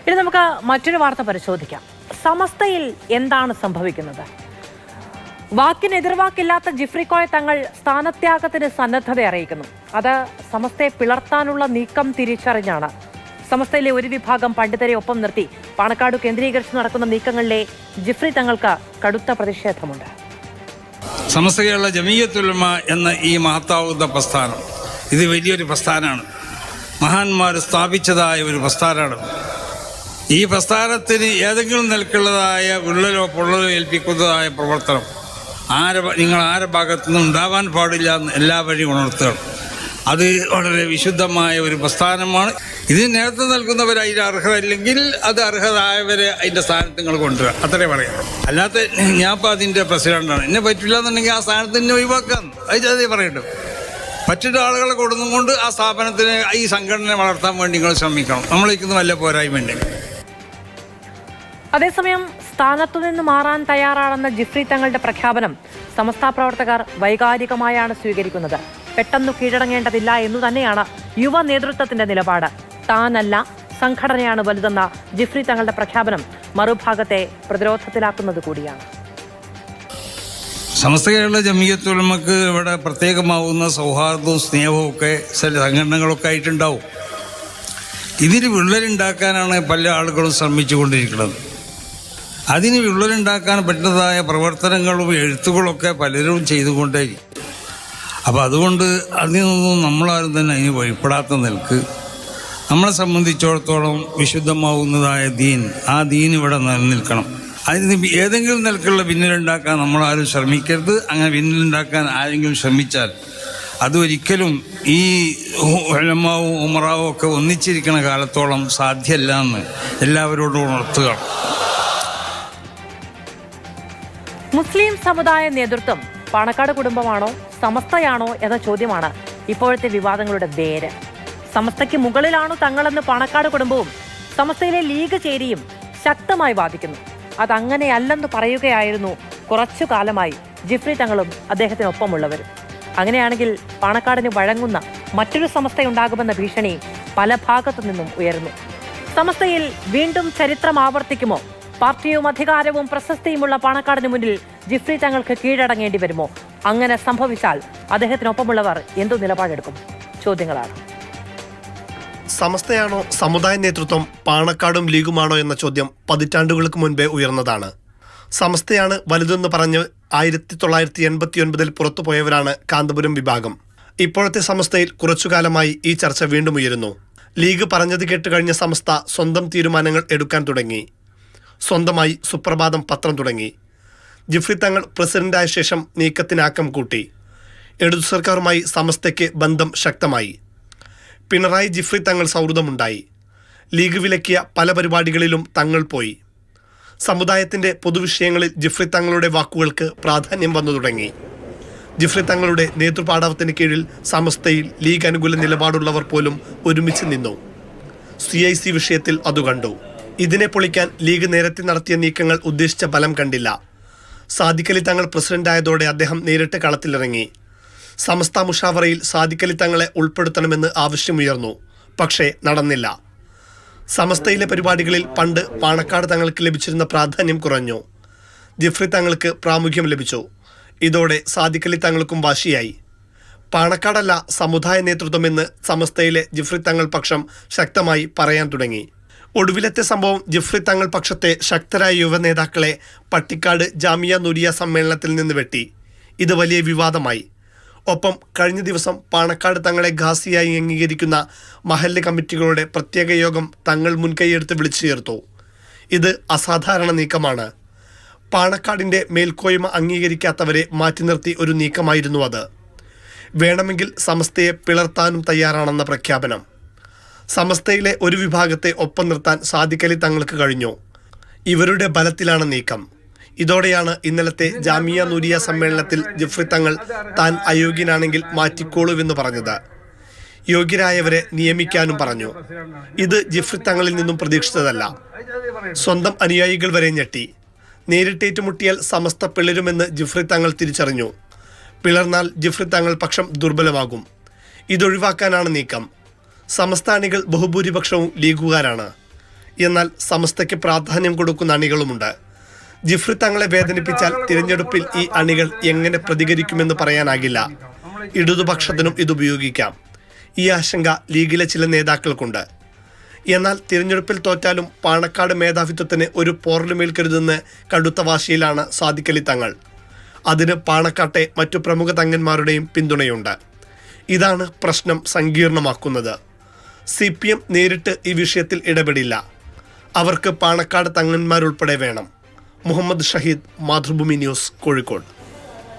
ഇനി നമുക്ക് മറ്റൊരു വാർത്ത പരിശോധിക്കാം. സമസ്തയിൽ എന്താണ് സംഭവിക്കുന്നത്? വാക്കിന് എതിർവാക്കില്ലാത്ത ജിഫ്രി കോയ തങ്ങൾ സ്ഥാനത്യാഗത്തിന് സന്നദ്ധത അറിയിക്കുന്നു. അത് സമസ്തയെ പിളർത്താനുള്ള നീക്കം തിരിച്ചറിഞ്ഞാണ്. സമസ്തയിലെ ഒരു വിഭാഗം പണ്ഡിതരെ ഒപ്പം നിർത്തി പാണക്കാട് കേന്ദ്രീകരിച്ച് നടക്കുന്ന നീക്കങ്ങളിലെ ജിഫ്രി തങ്ങൾക്ക് കടുത്ത പ്രതിഷേധമുണ്ട്. സമസ്ത കേരള ജമീയത്തുൽ ഉലമ എന്ന ഈ മഹത്താവുന്ന പ്രസ്ഥാനം ഇത് വലിയൊരു പ്രസ്ഥാനമാണ്. മഹാന്മാർ സ്ഥാപിച്ചതായ ഒരു പ്രസ്ഥാനമാണ്. ഈ പ്രസ്ഥാനത്തിന് ഏതെങ്കിലും നിലക്കുള്ളതായ വിള്ളലോ പൊള്ളലോ ഏൽപ്പിക്കുന്നതായ പ്രവർത്തനം നിങ്ങൾ ആരെ ഭാഗത്തു നിന്നും ഉണ്ടാവാൻ പാടില്ല എന്ന് എല്ലാ വഴിയും ഉണർത്തുകയാണ്. അത് വളരെ വിശുദ്ധമായ ഒരു പ്രസ്ഥാനമാണ്. ഇതിന് നേതൃത്വം നൽകുന്നവർ അതിന് അർഹത ഇല്ലെങ്കിൽ അത് അർഹതായവരെ അതിൻ്റെ സ്ഥാനത്ത് നിങ്ങൾ കൊണ്ടുവരിക, അത്രേ പറയാം. അല്ലാത്ത ഞാൻ ഇപ്പോൾ അതിൻ്റെ പ്രസിഡൻ്റാണ്, എന്നെ പറ്റില്ല എന്നുണ്ടെങ്കിൽ ആ സ്ഥാനത്ത് തന്നെ ഒഴിവാക്കാം, അതേ പറയട്ടെ. മറ്റൊരു ആളുകളെ കൊടുന്നുകൊണ്ട് ആ സ്ഥാപനത്തിന് ഈ സംഘടനയെ വളർത്താൻ വേണ്ടി നിങ്ങൾ ശ്രമിക്കണം. നമ്മളിരിക്കുന്ന വല്ല പോരായ്മയുണ്ട്. അതേസമയം സ്ഥാനത്തു നിന്ന് മാറാൻ തയ്യാറാണെന്ന ജിഫ്രി തങ്ങളുടെ പ്രഖ്യാപനം സമസ്ത പ്രവർത്തകർ വൈകാരികമായാണ് സ്വീകരിക്കുന്നത്. പെട്ടെന്ന് കീഴടങ്ങേണ്ടതില്ല എന്നു തന്നെയാണ് യുവ നേതൃത്വത്തിന്റെ നിലപാട്. താനല്ല സംഘടനയാണ് വലുതെന്ന ജിഫ്രി തങ്ങളുടെ പ്രഖ്യാപനം മറുഭാഗത്തെ പ്രതിരോധത്തിലാക്കുന്നത് കൂടിയാണ്. സമസ്ത കേരള ജമീയത്തുൽ ഉലമക്ക് ഇവിടെ പ്രത്യേകമാവുന്ന സൗഹാർദ്ദവും സ്നേഹവും ഒക്കെ ചില സംഘടനകളൊക്കെ ആയിട്ടുണ്ടാവും. ഇതിന് വിള്ളലുണ്ടാക്കാനാണ് പല ആളുകളും ശ്രമിച്ചുകൊണ്ടിരിക്കുന്നത്. അതിന് വിള്ളലുണ്ടാക്കാൻ പറ്റുന്നതായ പ്രവർത്തനങ്ങളും എഴുത്തുകളൊക്കെ പലരും ചെയ്തുകൊണ്ടേയിരിക്കും. അപ്പോൾ അതുകൊണ്ട് അതിൽ നിന്നും നമ്മളാരും തന്നെ അതിന് വഴിപ്പെടാത്ത നിൽക്ക് നമ്മളെ സംബന്ധിച്ചിടത്തോളം വിശുദ്ധമാവുന്നതായ ദീൻ, ആ ദീൻ ഇവിടെ നിലനിൽക്കണം. അതിന് ഏതെങ്കിലും നിലക്കുള്ള ഭിന്നലുണ്ടാക്കാൻ നമ്മളാരും ശ്രമിക്കരുത്. അങ്ങനെ ഭിന്നലുണ്ടാക്കാൻ ആരെങ്കിലും ശ്രമിച്ചാൽ അതൊരിക്കലും ഈ ഉലമാവും ഉമറാവും ഒക്കെ ഒന്നിച്ചിരിക്കുന്ന കാലത്തോളം സാധ്യമല്ല എന്ന് എല്ലാവരോടും ഉണർത്തുക. മുസ്ലിം സമുദായ നേതൃത്വം പാണക്കാട് കുടുംബമാണോ സമസ്തയാണോ എന്ന ചോദ്യമാണ് ഇപ്പോഴത്തെ വിവാദങ്ങളുടെ വേര്. സമസ്തയ്ക്ക് മുകളിലാണോ തങ്ങളെന്ന് പാണക്കാട് കുടുംബവും സമസ്തയിലെ ലീഗ് ചേരിയും ശക്തമായി വാദിക്കുന്നു. അതങ്ങനെയല്ലെന്ന് പറയുകയായിരുന്നു കുറച്ചു കാലമായി ജിഫ്രി തങ്ങളും അദ്ദേഹത്തിനൊപ്പമുള്ളവരും. അങ്ങനെയാണെങ്കിൽ പാണക്കാടിന് വഴങ്ങുന്ന മറ്റൊരു സമസ്തയുണ്ടാകുമെന്ന ഭീഷണി പല ഭാഗത്തു നിന്നും ഉയർന്നു. സമസ്തയിൽ വീണ്ടും ചരിത്രം ആവർത്തിക്കുമോ? പാർട്ടിയും അധികാരവും പ്രശസ്തിയുമുള്ള പാണക്കാടിന് മുന്നിൽ ജിഫ്രി തങ്ങൾക്ക് കീഴടങ്ങേണ്ടി വരുമോ? അങ്ങനെ സംഭവിച്ചാൽ അദ്ദേഹത്തിനൊപ്പമുള്ളവർ എന്തു നിലപാടെടുക്കും? ചോദ്യങ്ങളാണ്. സമസ്തയാണോ സമുദായ നേതൃത്വം പാണക്കാടും ലീഗുമാണോ എന്ന ചോദ്യം പതിറ്റാണ്ടുകൾക്ക് മുൻപേ ഉയർന്നതാണ്. സമസ്തയാണ് വലുതെന്ന് പറഞ്ഞ് 1989 പുറത്തുപോയവരാണ് കാന്തപുരം വിഭാഗം. ഇപ്പോഴത്തെ സമസ്തയിൽ കുറച്ചുകാലമായി ഈ ചർച്ച വീണ്ടും ഉയരുന്നു. ലീഗ് പറഞ്ഞത് കേട്ട് കഴിഞ്ഞ സമസ്ത സ്വന്തം തീരുമാനങ്ങൾ എടുക്കാൻ തുടങ്ങി. സ്വന്തമായി സുപ്രഭാതം പത്രം തുടങ്ങി. ജിഫ്രി തങ്ങൾ പ്രസിഡന്റായ ശേഷം നീക്കത്തിനാക്കം കൂട്ടി. ഇടതു സർക്കാരുമായി സമസ്തയ്ക്ക് ബന്ധം ശക്തമായി. പിണറായി ജിഫ്രി തങ്ങൾ സൗഹൃദമുണ്ടായി. ലീഗ് വിലക്കിയ പല പരിപാടികളിലും തങ്ങൾ പോയി. സമുദായത്തിൻ്റെ പൊതുവിഷയങ്ങളിൽ ജിഫ്രി തങ്ങളുടെ വാക്കുകൾക്ക് പ്രാധാന്യം വന്നു തുടങ്ങി. ജിഫ്രി തങ്ങളുടെ നേതൃപാടവത്തിന് കീഴിൽ സമസ്തയിൽ ലീഗ് അനുകൂല നിലപാടുള്ളവർ പോലും ഒരുമിച്ച് നിന്നു. CIC വിഷയത്തിൽ അതു കണ്ടു. ഇതിനെ പൊളിക്കാൻ ലീഗ് നേരത്തെ നടത്തിയ നീക്കങ്ങൾ ഉദ്ദേശിച്ച ഫലം കണ്ടില്ല. സാദിഖ് അലി തങ്ങൾ പ്രസിഡന്റായതോടെ അദ്ദേഹം നേരിട്ട് കളത്തിലിറങ്ങി. സമസ്ത മുഷാവറയിൽ സാദിഖ് അലി തങ്ങളെ ഉൾപ്പെടുത്തണമെന്ന് ആവശ്യമുയർന്നു. പക്ഷേ നടന്നില്ല. സമസ്തയിലെ പരിപാടികളിൽ പണ്ട് പാണക്കാട് തങ്ങൾക്ക് ലഭിച്ചിരുന്ന പ്രാധാന്യം കുറഞ്ഞു. ജിഫ്രി തങ്ങൾക്ക് പ്രാമുഖ്യം ലഭിച്ചു. ഇതോടെ സാദിഖ് അലി തങ്ങൾക്കും വാശിയായി. പാണക്കാടല്ല സമുദായ നേതൃത്വമെന്ന് സമസ്തയിലെ ജിഫ്രി തങ്ങൾ പക്ഷം ശക്തമായി പറയാൻ തുടങ്ങി. ഒടുവിലത്തെ സംഭവം ജിഫ്രി തങ്ങൾ പക്ഷത്തെ ശക്തരായ യുവ നേതാക്കളെ പട്ടിക്കാട് ജാമിയ നൂരിയ സമ്മേളനത്തിൽ നിന്ന് വെട്ടി. ഇത് വലിയ വിവാദമായി. ഒപ്പം കഴിഞ്ഞ ദിവസം പാണക്കാട് തങ്ങളെ ഖാസിയായി അംഗീകരിക്കുന്ന മഹല്ല് കമ്മിറ്റികളുടെ പ്രത്യേക യോഗം തങ്ങൾ മുൻകൈയെടുത്ത് വിളിച്ചു ചേർത്തു. ഇത് അസാധാരണ നീക്കമാണ്. പാണക്കാടിൻ്റെ മേൽക്കോയ്മ അംഗീകരിക്കാത്തവരെ മാറ്റി നിർത്തി ഒരു നീക്കമായിരുന്നു അത്. വേണമെങ്കിൽ സമസ്തയെ പിളർത്താനും തയ്യാറാണെന്ന പ്രഖ്യാപനം. സമസ്തയിലെ ഒരു വിഭാഗത്തെ ഒപ്പം നിർത്താൻ സാദിഖ് അലി തങ്ങൾക്ക് കഴിഞ്ഞു. ഇവരുടെ ബലത്തിലാണ് നീക്കം. ഇതോടെയാണ് ഇന്നലത്തെ ജാമിയ നൂരിയ സമ്മേളനത്തിൽ ജിഫ്രി തങ്ങൾ താൻ അയോഗ്യനാണെങ്കിൽ മാറ്റിക്കോളൂവെന്ന് പറഞ്ഞത്. യോഗ്യരായവരെ നിയമിക്കാനും പറഞ്ഞു. ഇത് ജിഫ്രി തങ്ങളിൽ നിന്നും പ്രതീക്ഷിച്ചതല്ല. സ്വന്തം അനുയായികൾ വരെ ഞെട്ടി. നേരിട്ടേറ്റുമുട്ടിയാൽ സമസ്ത പിളരുമെന്ന് ജിഫ്രി തങ്ങൾ തിരിച്ചറിഞ്ഞു. പിളർന്നാൽ ജിഫ്രി തങ്ങൾ പക്ഷം ദുർബലമാകും. ഇതൊഴിവാക്കാനാണ് നീക്കം. സമസ്താനികൾ ബഹുഭൂരിപക്ഷവും ലീഗുകാരാണ്. എന്നാൽ സമസ്തയ്ക്ക് പ്രാധാന്യം കൊടുക്കുന്ന അണികളുമുണ്ട്. ജിഫ്രി തങ്ങളെ വേദനിപ്പിച്ചാൽ തിരഞ്ഞെടുപ്പിൽ ഈ അണികൾ എങ്ങനെ പ്രതികരിക്കുമെന്ന് പറയാനാകില്ല. ഇടതുപക്ഷത്തിനും ഇതുപയോഗിക്കാം. ഈ ആശങ്ക ലീഗിലെ ചില നേതാക്കൾക്കുണ്ട്. എന്നാൽ തിരഞ്ഞെടുപ്പിൽ തോറ്റാലും പാണക്കാട് മേധാവിത്വത്തിന് ഒരു പോറലുമേൽക്കരുതെന്ന് കടുത്ത വാശിയിലാണ് സാദിഖ് അലി തങ്ങൾ. അതിന് പാണക്കാട്ടെ മറ്റു പ്രമുഖ തങ്ങന്മാരുടെയും പിന്തുണയുണ്ട്. ഇതാണ് പ്രശ്നം സങ്കീർണമാക്കുന്നത്. CPM നേരിട്ട് ഈ വിഷയത്തിൽ ഇടപെടില്ല. അവർക്ക് പാണക്കാട് തങ്ങന്മാരുൾപ്പെടെ വേണം. മുഹമ്മദ് ഷഹീദ്, മാതൃഭൂമി ന്യൂസ്, കോഴിക്കോട്.